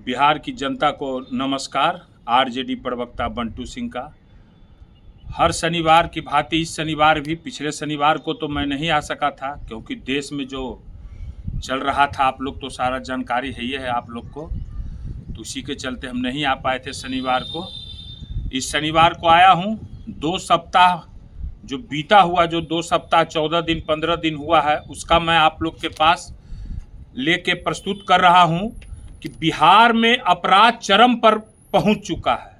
बिहार की जनता को नमस्कार। आरजेडी प्रवक्ता बंटू सिंह का। हर शनिवार की भांति इस शनिवार भी, पिछले शनिवार को तो मैं नहीं आ सका था क्योंकि देश में जो चल रहा था आप लोग तो सारा जानकारी है आप लोग को, तो उसी के चलते हम नहीं आ पाए थे शनिवार को। इस शनिवार को आया हूँ। 2 सप्ताह जो बीता हुआ, जो 2 सप्ताह 14 दिन 15 दिन हुआ है, उसका मैं आप लोग के पास लेके प्रस्तुत कर रहा हूँ कि बिहार में अपराध चरम पर पहुँच चुका है।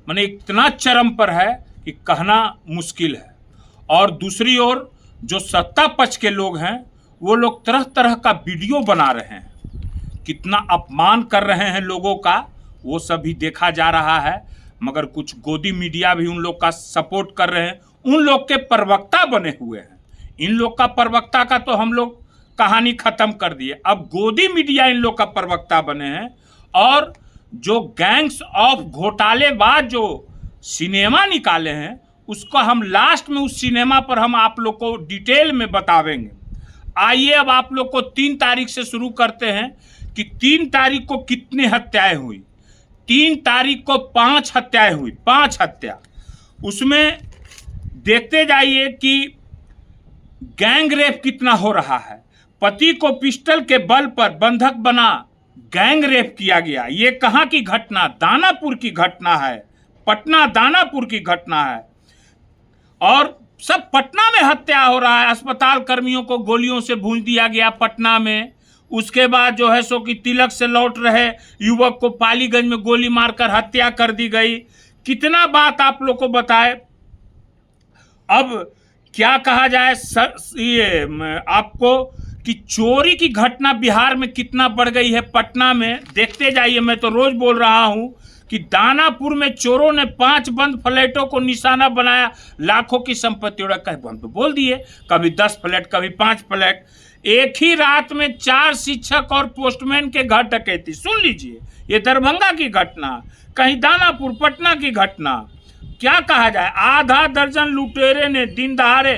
माने इतना चरम पर है कि कहना मुश्किल है। और दूसरी ओर जो सत्ता पक्ष के लोग हैं वो लोग तरह तरह का वीडियो बना रहे हैं, कितना अपमान कर रहे हैं लोगों का, वो सभी देखा जा रहा है। मगर कुछ गोदी मीडिया भी उन लोग का सपोर्ट कर रहे हैं, उन लोग के प्रवक्ता बने हुए हैं। इन लोग का प्रवक्ता का तो हम लोग कहानी खत्म कर दिए, अब गोदी मीडिया इन लोग का प्रवक्ता बने हैं। और जो गैंग्स ऑफ घोटालेबाज जो सिनेमा निकाले हैं, उसको हम लास्ट में उस सिनेमा पर हम आप लोग को डिटेल में बतावेंगे। आइए अब आप लोग को 3 तारीख से शुरू करते हैं कि 3 तारीख को कितनी हत्याएं हुई। 3 तारीख को 5 हत्याएं हुई, 5 हत्या। उसमें देखते जाइए कि गैंग रेप कितना हो रहा है। पति को पिस्टल के बल पर बंधक बना गैंग रेप किया गया। ये कहाँ की घटना? दानापुर की घटना है, पटना दानापुर की घटना है। और सब पटना में हत्या हो रहा है। अस्पताल कर्मियों को गोलियों से भूंज दिया गया पटना में। उसके बाद जो है सो कि तिलक से लौट रहे युवक को पालीगंज में गोली मारकर हत्या कर दी गई। कितना बात आप लोग को बताए। अब क्या कहा जाए ये आपको कि चोरी की घटना बिहार में कितना बढ़ गई है पटना में। देखते जाइए, मैं तो रोज बोल रहा हूं कि दानापुर में चोरों ने 5 बंद फ्लैटों को निशाना बनाया, लाखों की संपत्ति उड़ा। हम तो बोल दिए, कभी 10 फ्लैट, कभी 5 फ्लैट। एक ही रात में 4 शिक्षक और पोस्टमैन के घर डकैती। सुन लीजिए, ये दरभंगा की घटना, कहीं दानापुर पटना की घटना। क्या कहा जाए, आधा दर्जन लुटेरे ने दिन दहाड़े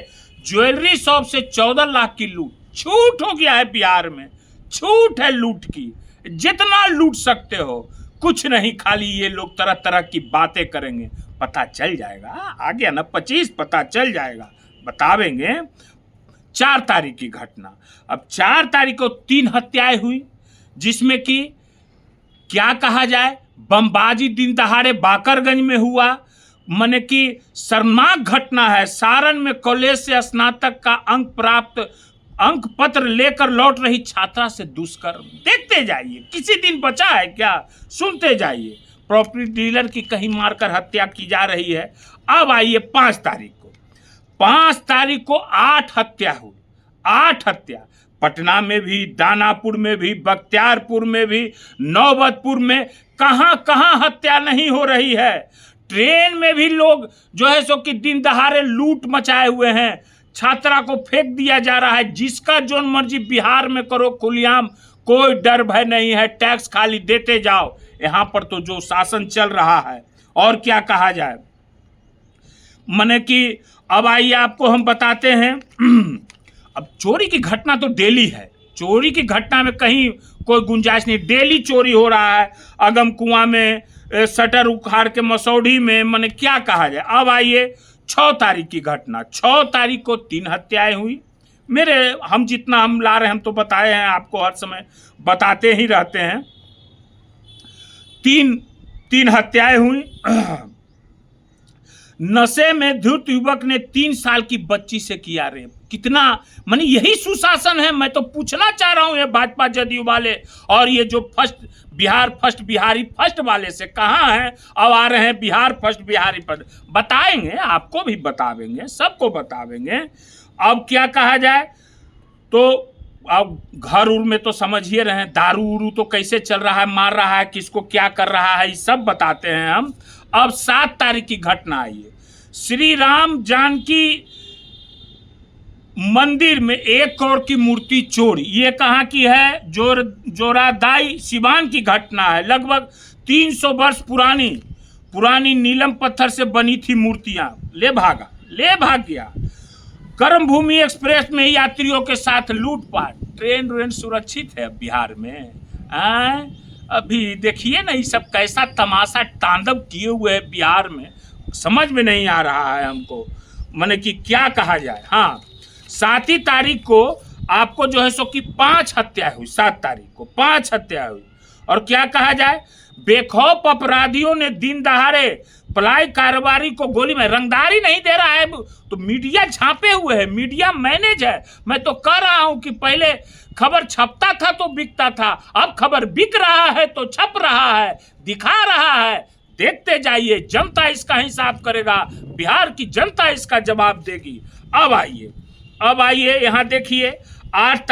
ज्वेलरी शॉप से 14 लाख की लूट। छूट हो गया है बिहार में, छूट है लूट की, जितना लूट सकते हो। कुछ नहीं, खाली ये लोग तरह तरह की बातें करेंगे। पता चल जाएगा, आ गया ना 25, पता चल जाएगा, बतावेंगे। 4 तारीख की घटना। अब 4 तारीख को 3 हत्याएं हुई, जिसमें कि क्या कहा जाए, बमबाजी दिन दहाड़े बाकरगंज में हुआ। माने कि शर्मनाक घटना है। सारण में कॉलेज से स्नातक का अंक पत्र लेकर लौट रही छात्रा से दुष्कर्म। देखते जाइए, किसी दिन बचा है क्या? सुनते जाइए। प्रॉपर्टी डीलर की कहीं मारकर हत्या की जा रही है। अब आइए 5 तारीख को। 5 तारीख को 8 हत्या हुई, 8 हत्या। पटना में भी, दानापुर में भी, बख्तियारपुर में भी, नौबतपुर में, कहां कहां हत्या नहीं हो रही है। ट्रेन में भी लोग जो है सो कि दिन दहाड़े लूट मचाए हुए हैं। छात्रा को फेंक दिया जा रहा है। जिसका जो मर्जी बिहार में करो, खुलेआम, कोई डर भय नहीं है। टैक्स खाली देते जाओ। यहाँ पर तो जो शासन चल रहा है, और क्या कहा जाए। माने कि अब आइए आपको हम बताते हैं। अब चोरी की घटना तो डेली है, चोरी की घटना में कहीं कोई गुंजाइश नहीं। डेली चोरी हो रहा है। अगम कुआं में, शटर उखाड़ के मसौढ़ी में, माने क्या कहा जाए। अब आइए 6 तारीख की घटना। 6 तारीख को 3 हत्याएं हुई। हम जितना हम ला रहे हैं, हम तो बताए हैं आपको, हर समय बताते ही रहते हैं। 3 हत्याएं हुई। नशे में धुत युवक ने 3 साल की बच्ची से किया रेप। कितना, माने यही सुशासन है। मैं तो पूछना चाह रहा हूं ये भाजपा जदयू वाले और ये जो बिहारी फर्स्ट वाले से, कहाँ हैं? अब आ रहे हैं बिहार फर्स्ट, बिहारी फर्स्ट। बताएंगे, आपको भी बतावेंगे, सबको बतावेंगे। अब क्या कहा जाए, तो अब घर उर में तो समझिए रहे हैं, दारू उरू तो कैसे चल रहा है, मार रहा है, किसको क्या कर रहा है, ये सब बताते हैं हम। अब 7 तारीख की घटना आई है। श्री राम जानकी मंदिर में 1 करोड़ की मूर्ति चोरी। ये कहाँ की है? जोरादाई सिवान की घटना है। लगभग 300 वर्ष पुरानी नीलम पत्थर से बनी थी मूर्तियां ले भाग गया। कर्म भूमि एक्सप्रेस में यात्रियों के साथ लूटपाट। ट्रेन सुरक्षित है बिहार में? अभी देखिए ना ये सब कैसा तमाशा तांडव किए हुए है बिहार में, समझ में नहीं आ रहा है हमको, माने कि क्या कहा जाए। हाँ, 7 तारीख को आपको जो है सो कि 5 हत्या हुई, 7 तारीख को 5 हत्या हुई। और क्या कहा जाए, बेखौफ अपराधियों ने दिन दहाड़े पलाई कारोबारी को गोली में, रंगदारी नहीं दे रहा है तो मीडिया झांपे हुए है, मीडिया मैनेज है। मैं तो कह रहा हूं कि पहले खबर छपता था तो बिकता था, अब खबर बिक रहा है तो छप रहा है, दिखा रहा है। देखते जाइए, जनता इसका हिसाब करेगा, बिहार की जनता इसका जवाब देगी। अब आइए यहाँ देखिए, 8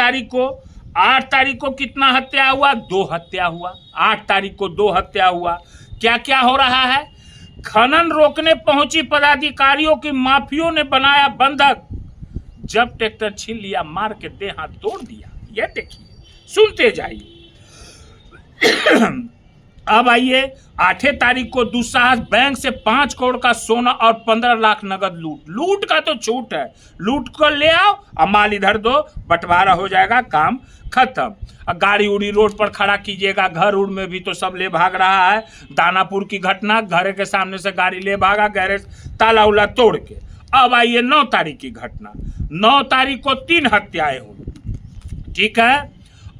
तारीख को कितना हत्या हुआ, 2 हत्या हुआ। 8 तारीख को 2 हत्या हुआ। क्या क्या हो रहा है, खनन रोकने पहुंची पदाधिकारियों की माफियों ने बनाया बंधक, जब ट्रैक्टर छीन लिया मार के दे हाथ तोड़ दिया। ये देखिए, सुनते जाइए। अब आइए 8 तारीख को दुस्साहस, बैंक से 5 करोड़ का सोना और 15 लाख नगद लूट का तो छूट है, लूट कर ले आओ और माल इधर दो, बंटवारा हो जाएगा, काम खत्म। गाड़ी उड़ी रोड पर खड़ा कीजिएगा, घर उड़ में भी तो सब ले भाग रहा है। दानापुर की घटना, घर के सामने से गाड़ी ले भागा, गैरेज ताला उला तोड़ के। अब आइए 9 तारीख की घटना, 9 तारीख को 3 हत्याएं हुई, ठीक है।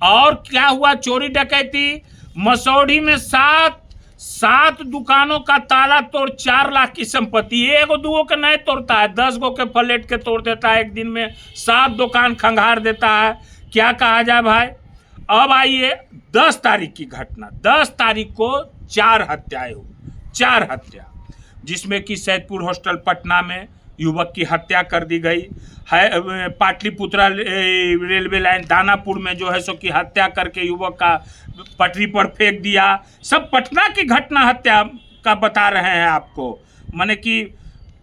और क्या हुआ, चोरी डकैती, मसौढ़ी में 7 दुकानों का ताला तोड़ 4 लाख की संपत्ति। 1 2 के नहीं तोड़ता है, 10 गो के पलट के तोड़ देता है एक दिन में, 7 दुकान खंगार देता है। क्या कहा जाए भाई। अब आइए 10 तारीख की घटना, 10 तारीख को 4 हत्याएं हुई, 4 हत्या, जिसमें कि सैदपुर हॉस्टल पटना में युवक की हत्या कर दी गई है। पाटलिपुत्रा रेलवे लाइन दानापुर में जो है सो कि हत्या करके युवक का पटरी पर फेंक दिया। सब पटना की घटना हत्या का बता रहे हैं आपको, माने कि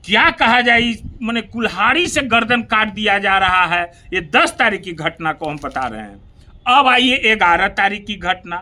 क्या कहा जाए, माने कुल्हाड़ी से गर्दन काट दिया जा रहा है। ये 10 तारीख की घटना को हम बता रहे हैं। अब आइए 11 तारीख की घटना,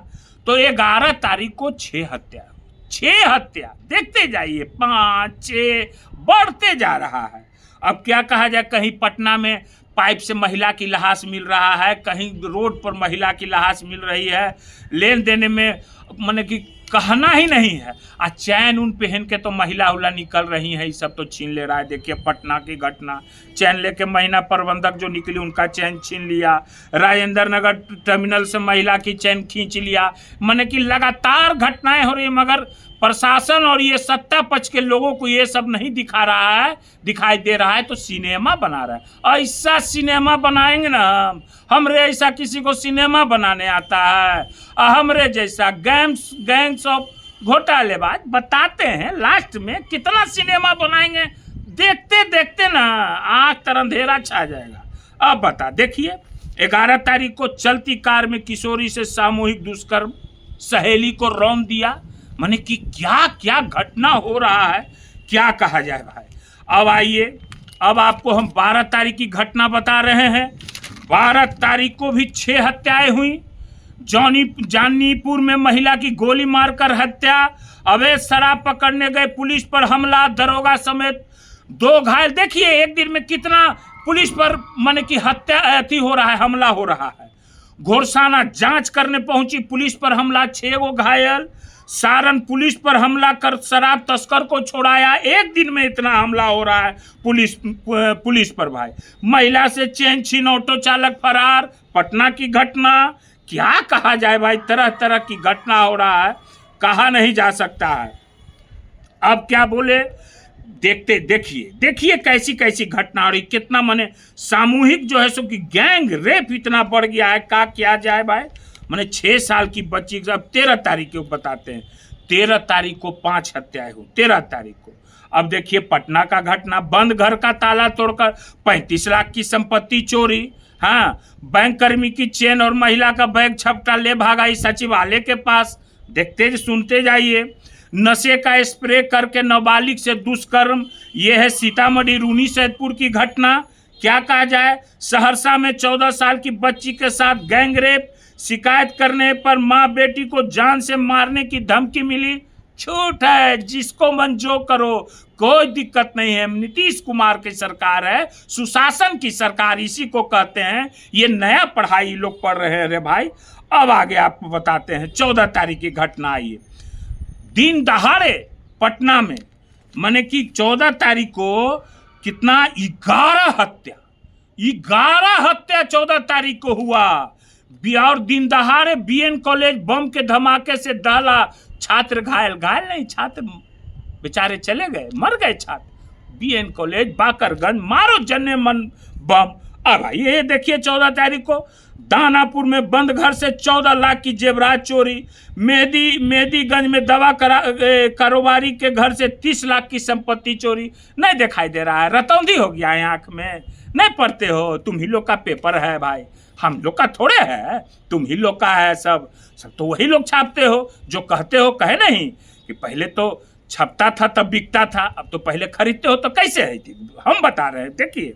तो 11 तारीख को 6 हत्या, 6 हत्या, देखते जाइए, 5 6 बढ़ते जा रहा है। अब क्या कहा जाए, कहीं पटना में पाइप से महिला की लाश मिल रहा है, कहीं रोड पर महिला की लाश मिल रही है, लेन देने में माने कि कहना ही नहीं है। आ चैन उन पहन के तो महिला उला निकल रही है, ये सब तो छीन ले रहा है। देखिए पटना की घटना, चैन लेके महीना प्रबंधक जो निकली उनका चैन छीन लिया, राजेंद्र नगर टर्मिनल से महिला की चैन खींच लिया। माने कि लगातार घटनाएं हो रही है, मगर प्रशासन और ये सत्ता पक्ष के लोगों को ये सब नहीं दिखा रहा है, दिखाई दे रहा है तो सिनेमा बना रहा है। ऐसा सिनेमा बनाएंगे ना हमरे ऐसा किसी को सिनेमा बनाने आता है, हमरे जैसा गैंग्स ऑफ घोटालेबाज बताते हैं, लास्ट में कितना सिनेमा बनाएंगे, देखते देखते ना आँख तर अंधेरा छा जाएगा। अब बता देखिए, 11 तारीख को चलती कार में किशोरी से सामूहिक दुष्कर्म, सहेली को रौंद दिया। माने कि क्या क्या घटना हो रहा है, क्या कहा जाए भाई। अब आइए, अब आपको हम 12 तारीख की घटना बता रहे हैं। 12 तारीख को भी 6 हत्याएं हुई। जानीपुर में महिला की गोली मारकर हत्या, अवैध शराब पकड़ने गए पुलिस पर हमला, दरोगा समेत 2 घायल। देखिए एक दिन में कितना पुलिस पर माने कि हत्या हो रहा है, हमला हो रहा है। घोरसाना जांच करने पहुंची पुलिस पर हमला, 6 गो घायल। सारण पुलिस पर हमला कर शराब तस्कर को छोड़ाया। एक दिन में इतना हमला हो रहा है पुलिस पर भाई। महिला से चैन छीन ऑटो चालक फरार, पटना की घटना। क्या कहा जाए भाई, तरह तरह की घटना हो रहा है, कहा नहीं जा सकता है। अब क्या बोले, देखिए कैसी कैसी घटना हो रही, कितना माने सामूहिक जो है सो कि गैंग रेप इतना बढ़ गया है। क्या किया जाए भाई, माने 6 साल की बच्ची, अब 13 तारीख को बताते हैं, 13 तारीख को 5 हत्याएं हुई, 13 तारीख को। अब देखिए पटना का घटना, बंद घर का ताला तोड़कर 35 लाख की संपत्ति चोरी। हाँ, बैंक कर्मी की चेन और महिला का बैग छपटा ले भागा इस सचिवालय के पास। देखते सुनते जाइए। नशे का स्प्रे करके नाबालिग से दुष्कर्म, यह है सीतामढ़ी रूनी सैदपुर की घटना। क्या कहा जाए, सहरसा में 14 साल की बच्ची के साथ गैंग रेप, शिकायत करने पर मां बेटी को जान से मारने की धमकी मिली। छूट है, जिसको मन जो करो, कोई दिक्कत नहीं है। नीतीश कुमार की सरकार है, सुशासन की सरकार इसी को कहते हैं। ये नया पढ़ाई लोग पढ़ रहे हैं रे भाई। अब आगे आपको बताते हैं 14 तारीख की घटना आई है दिन दहाड़े पटना में। माने कि 14 तारीख को कितना 11 हत्या 14 तारीख को हुआ। और दिन दहाड़े बीएन कॉलेज बम के धमाके से दहला, छात्र घायल नहीं, छात्र बेचारे चले गए, मर गए छात्र। बीएन कॉलेज बाकरगंज मारो जन्ने मन बम। अब ये देखिए 14 तारीख को दानापुर में बंद घर से 14 लाख की जेवरात चोरी। मेहदीगंज में दवा कारोबारी के घर से 30 लाख की संपत्ति चोरी। नहीं दिखाई दे रहा है, रतौंधी हो गया है आंख में, नहीं पढ़ते हो? तुम ही लोग का पेपर है भाई, हम लोग का थोड़े है, तुम ही लोग का है। सब तो वही लोग छापते हो जो कहते हो। कहे नहीं कि पहले तो छपता था तब बिकता था, अब तो पहले खरीदते हो तो कैसे है? हम बता रहे हैं, देखिए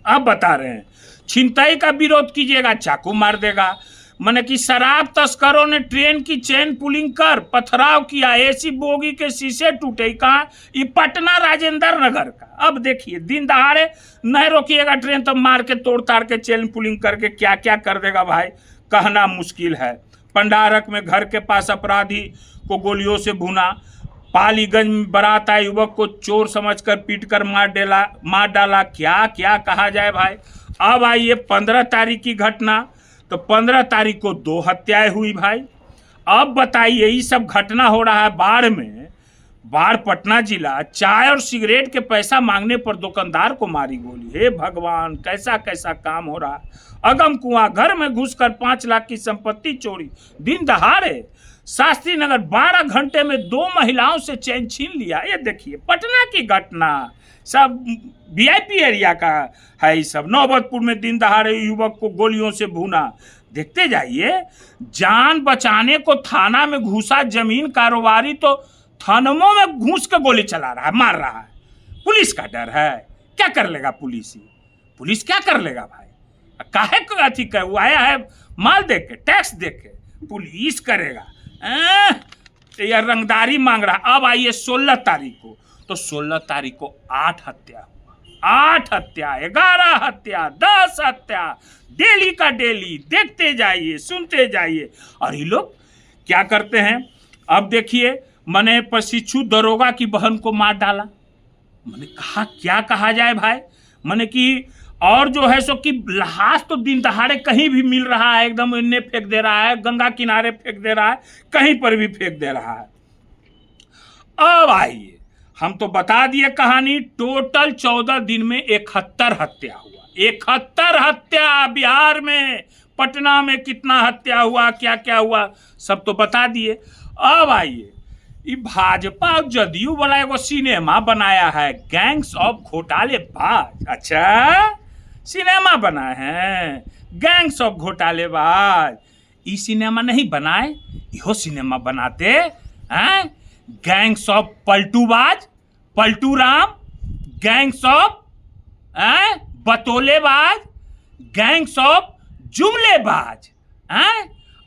अब बता रहे हैं। छिनताई का विरोध कीजिएगा, चाकू मार देगा। माने कि शराब तस्करों ने ट्रेन की चेन पुलिंग कर पथराव किया, एसी बोगी के शीशे टूटे। कहाँ? ये पटना राजेंद्र नगर का। अब देखिए दिन दहाड़े नहीं रोकिएगा ट्रेन तो मार के तोड़ ताड़ के चेन पुलिंग करके क्या क्या कर देगा भाई, कहना मुश्किल है। पंडारक में घर के पास अपराधी को गोलियों से भुना। पालीगंज में बारात आए युवक को चोर समझकर पीटकर मार डाला। क्या क्या कहा जाए भाई। अब आइए 15 तारीख की घटना। तो 15 तारीख को 2 हत्याएं हुई भाई। अब बताइए ये सब घटना हो रहा है बाढ़ में। बाढ़ पटना जिला, चाय और सिगरेट के पैसा मांगने पर दुकानदार को मारी गोली। हे भगवान, कैसा कैसा काम हो रहा है। अगम कुआं घर में घुसकर 5 लाख की संपत्ति चोरी दिन दहाड़े। शास्त्री नगर 12 घंटे में 2 महिलाओं से चैन छीन लिया। ये देखिए पटना की घटना, सब वीआईपी एरिया का है ये सब। नौबतपुर में दिन दहाड़े युवक को गोलियों से भूना। देखते जाइए, जान बचाने को थाना में घुसा जमीन कारोबारी तो थानों में घुस के गोली चला रहा है, मार रहा है। पुलिस का डर है, क्या कर लेगा पुलिस ही? पुलिस क्या कर लेगा भाई? काहे को अथी कर, वो आया है माल दे के, टैक्स दे के, पुलिस करेगा। यह रंगदारी मांग रहा। अब आइए 16 तारीख को। तो 16 तारीख को 8 हत्या हुआ। 8 हत्या, 11 हत्या, 10 हत्या, डेली का डेली। देखते जाइए, सुनते जाइए। और ये लोग क्या करते हैं? अब देखिए, मैंने प्रशिक्षु दरोगा की बहन को मार डाला। मैंने कहा क्या कहा जाए भाई। मैंने कि और जो है सो कि लाश तो दिन दहाड़े कहीं भी मिल रहा है, एकदम इन्हें फेंक दे रहा है, गंगा किनारे फेंक दे रहा है, कहीं पर भी फेंक दे रहा है। अब आइए, हम तो बता दिए कहानी। टोटल 14 दिन में 71 हत्या हुआ। 71 हत्या बिहार में। पटना में कितना हत्या हुआ, क्या क्या हुआ, सब तो बता दिए। अब आइए, भाजपा और जदयू वाला एगो सिनेमा बनाया है, गैंग्स ऑफ घोटालेबाज। अच्छा, सिनेमा बनाए हैं गैंग्स ऑफ घोटालेबाज। ई सिनेमा नहीं बनाए, इहो सिनेमा बनाते हैं। गैंग्स ऑफ पलटूबाज, पलटू राम, गैंग्स ऑफ बतौलेबाज, गैंग्स ऑफ जुमलेबाज।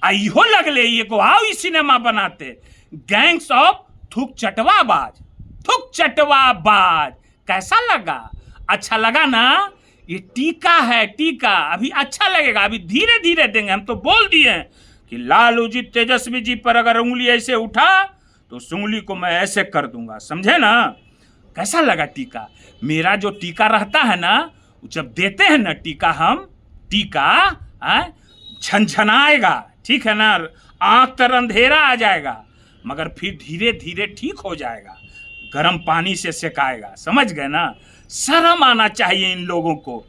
इहो लगले एगो आओ ई सिनेमा बनाते, गैंग्स ऑफ थुक चटवाबाज। थुक चटवाबाज कैसा लगा? अच्छा लगा ना? ये टीका है, टीका अभी अच्छा लगेगा, अभी धीरे धीरे देंगे। हम तो बोल दिए हैं कि लालू जी, तेजस्वी जी पर अगर उंगली ऐसे उठा तो उस उंगली को मैं ऐसे कर दूंगा, समझे ना? कैसा लगा टीका? मेरा जो टीका रहता है ना, जब देते हैं ना टीका, हम टीका झनझनाएगा, ठीक है ना? आंख तर अंधेरा आ जाएगा, मगर फिर धीरे धीरे ठीक हो जाएगा। गर्म पानी से सेकाएगा, समझ गए ना? शर्म आना चाहिए इन लोगों को।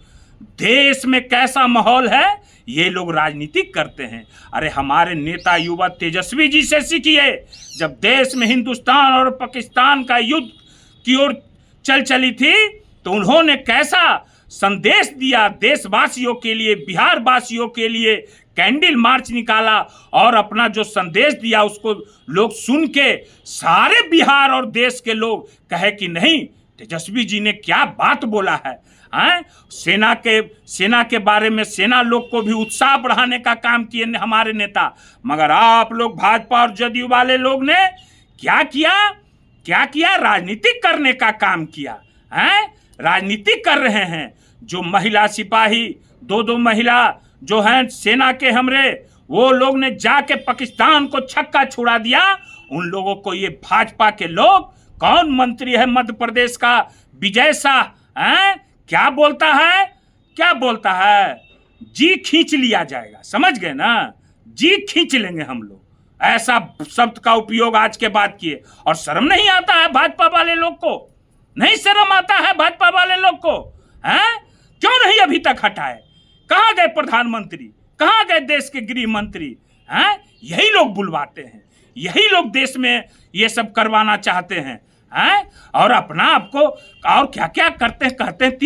देश में कैसा माहौल है, ये लोग राजनीति करते हैं। अरे हमारे नेता युवा तेजस्वी जी से सीखिए। जब देश में हिंदुस्तान और पाकिस्तान का युद्ध की ओर चली थी तो उन्होंने कैसा संदेश दिया देशवासियों के लिए, बिहार वासियों के लिए। कैंडल मार्च निकाला और अपना जो संदेश दिया उसको लोग सुन के सारे बिहार और देश के लोग कहे कि नहीं, तेजस्वी जी ने क्या बात बोला है। सेना के बारे में सेना लोग को भी उत्साह बढ़ाने का काम किए हमारे नेता। मगर आप लोग भाजपा और जदयू वाले लोग ने क्या किया? क्या किया? राजनीति करने का काम किया है। राजनीति कर रहे हैं। जो महिला सिपाही, 2 महिला जो हैं सेना के हमरे, वो लोग ने जाके पाकिस्तान को छक्का छुड़ा दिया। उन लोगों को ये भाजपा के लोग, कौन मंत्री है मध्य प्रदेश का, विजय शाह, क्या बोलता है, जी खींच लिया जाएगा, समझ गए ना, जी खींच लेंगे हम लोग, ऐसा शब्द का उपयोग आज के बाद किए। और शर्म नहीं आता है भाजपा वाले लोग को, नहीं शर्म आता है भाजपा वाले लोग को, हैं? क्यों नहीं अभी तक हटाए? कहाँ गए प्रधानमंत्री, कहाँ गए देश के गृह मंत्री? हैं? यही लोग बुलवाते हैं, यही लोग देश में ये सब करवाना चाहते हैं, हैं? और अपना आपको और क्या क्या करते हैं, कहते हैं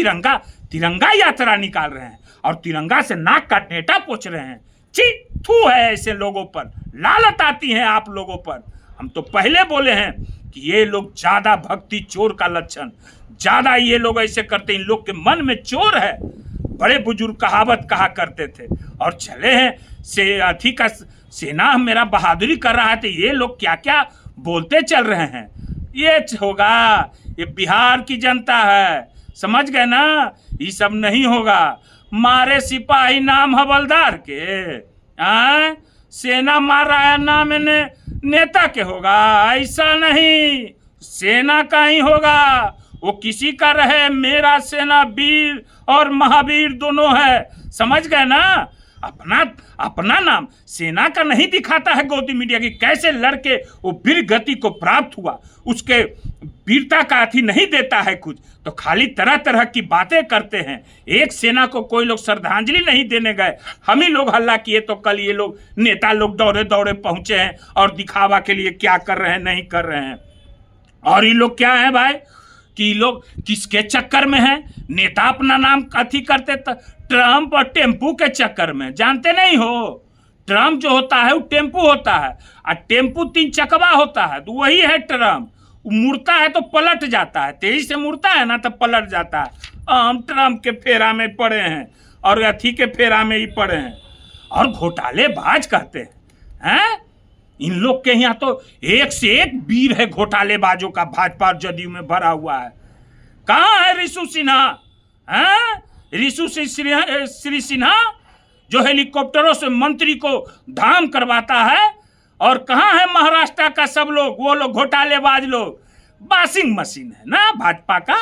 तिरंगा यात्रा निकाल रहे हैं और तिरंगा से नाक का टेटा पोंछ रहे हैं। छी, थू है ऐसे लोगों पर, लालत आती है आप लोगों पर। हम तो पहले बोले हैं कि ये लोग ज्यादा भक्ति चोर का लक्षण, ज्यादा ये लोग ऐसे करते हैं, इन लोग के मन में चोर है। बड़े बुजुर्ग कहावत कहा करते थे और चले हैं से अथी का सेना मेरा बहादुरी कर रहा है, तो ये लोग क्या क्या बोलते चल रहे हैं। ये होगा, ये बिहार की जनता है, समझ गए ना, ये सब नहीं होगा। मारे सिपाही नाम हवलदार के, सेना मार रहा है नाम नेता के होगा, ऐसा नहीं, सेना का ही होगा। वो किसी का रहे, मेरा सेना वीर और महावीर दोनों है, समझ गए ना। अपना नाम सेना का नहीं दिखाता है गौतम मीडिया की, कैसे लड़के वो वीर गति को प्राप्त हुआ, उसके वीरता का अथी नहीं देता है कुछ, तो खाली तरह तरह की बातें करते हैं। एक सेना को कोई लोग श्रद्धांजलि नहीं देने गए, हम ही लोग हल्ला किए तो कल ये लोग नेता लोग दौड़े दौड़े पहुंचे हैं और दिखावा के लिए क्या कर रहे हैं, नहीं कर रहे हैं। और ये लोग क्या है भाई कि लोग किसके चक्कर में है, नेता अपना नाम कथी करते, ट्रम्प और टेम्पू के चक्कर में, जानते नहीं हो। ट्रम्प जो होता है वो टेम्पू होता है और टेम्पू 3 चकवा होता है, तो वही है ट्रम्प। मुड़ता है तो पलट जाता है, तेजी से मुड़ता है ना तो पलट जाता है। हम ट्रम्प के फेरा में पड़े हैं और अथी के फेरा में ही पड़े हैं और घोटालेबाज कहते हैं। इन लोग के यहाँ तो एक से एक वीर है घोटालेबाजों का, भाजपा और जदयू में भरा हुआ है। कहाँ है रिशु सिन्हा, रिशु श्री सिन्हा जो हेलीकॉप्टरों से मंत्री को धाम करवाता है? और कहाँ है महाराष्ट्र का सब लोग, वो लोग घोटालेबाज लोग? वाशिंग मशीन है ना भाजपा का,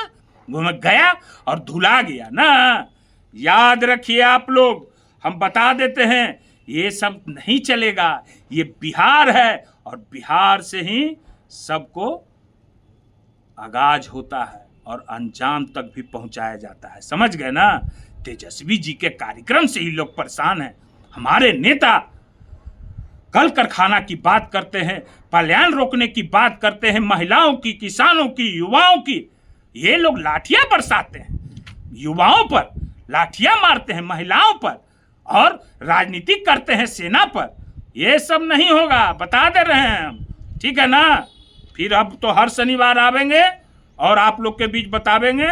वो में गया और धुला गया ना। याद रखिए आप लोग, हम बता देते हैं, ये सब नहीं चलेगा। ये बिहार है और बिहार से ही सबको आगाज होता है और अंजाम तक भी पहुंचाया जाता है, समझ गए ना। तेजस्वी जी के कार्यक्रम से ही लोग परेशान हैं। हमारे नेता कल कारखाना की बात करते हैं, पलायन रोकने की बात करते हैं, महिलाओं की, किसानों की, युवाओं की, ये लोग लाठियां बरसाते हैं, युवाओं पर लाठियां मारते हैं, महिलाओं पर, और राजनीति करते हैं सेना पर। ये सब नहीं होगा, बता दे रहे हैं हम, ठीक है ना। फिर अब तो हर शनिवार आवेंगे और आप लोग के बीच बतावेंगे।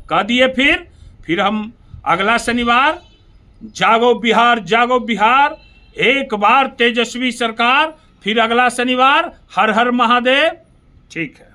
कह दिए फिर हम अगला शनिवार, जागो बिहार, जागो बिहार, एक बार तेजस्वी सरकार, फिर अगला शनिवार, हर हर महादेव, ठीक है।